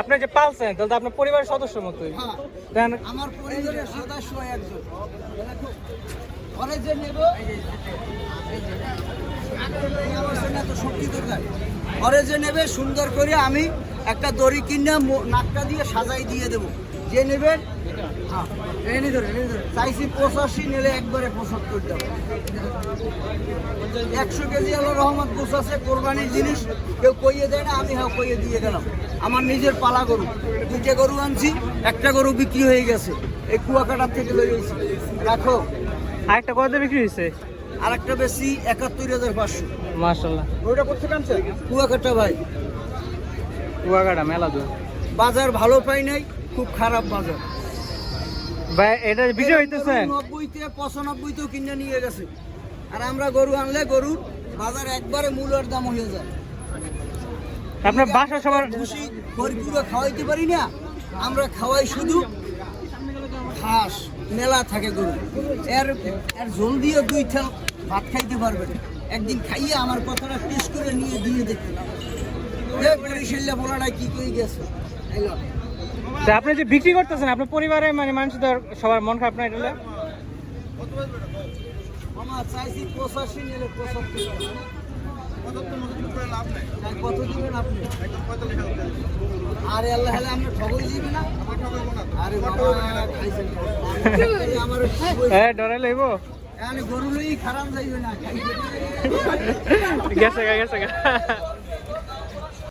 আপনি যে পালছেন তাহলে তো আপনার পরিবারের সদস্য মতোই। হ্যাঁ, আমার পরিবারের সদস্য একজন। ঘরে যে নেব ঘরে যে নেবে সুন্দর করে আমি একটা দড়ি কিনে নাকটা দিয়ে সাজাই দিয়ে দেবো। যে নেবেন চাইছি 85 নিলে একবারে 75 দেবো। 100 কেজি আলো রহমত গোছ আছে, কোরবানির জিনিস কেউ কইয়ে দেয় না, আমি হ্যাঁ কইয়ে দিয়ে গেলাম। আমার নিজের পালা গরু, 2টা গরু আনছি, একটা গরু বিক্রি হয়ে গেছে, এই কুয়াকাটার থেকে লই গেছি। রাখো। আরেকটা কত বিক্রি হয়েছে? আর একটা বেশি 71,500। মাশাআল্লাহ। ওইটা করতে কানছে কুয়াকাটা ভাই। কুয়াকাটা মেলা দূর। বাজার ভালো পাই নাই, খুব খারাপ বাজার ভাই। এটা বিক্রি হইতেছে 90-তে 95-তেও কিনে নিয়ে গেছে। আর আমরা গরু আনলে গরুর বাজার একবারে মূল্যের দাম হয়ে যায়। আপনার বাসা সবার খুশি পরিপূর্ণ খাওয়াইতে পারি না, আমরা খাওয়াই শুধু ঘাস। মেলা থাকে গরু, এর ঝোল দিয়ে 2 ঠেল ভাত খাইতে পারবেন। একদিন খাইয়ে আমার কথাটা টেস্ট করে নিয়ে দিয়ে দেখতে পরিশীল্লা বলাটা কি করে গেছে। আপনি যে বিক্রি করতেছেন আপনার পরিবারের মানে মানুষদের সবার মন খারাপ না এটা? আমার চাইছি 85 নিলে 75। কত দিবেন আপনি? আরে আল্লাহ হলে আমরা ঠগই দিবি না। আরে বাবা খাইছেন আমার হ্যাঁ ডরে লইব। গরু লই খারাপ যাইবে না। গেছে গা।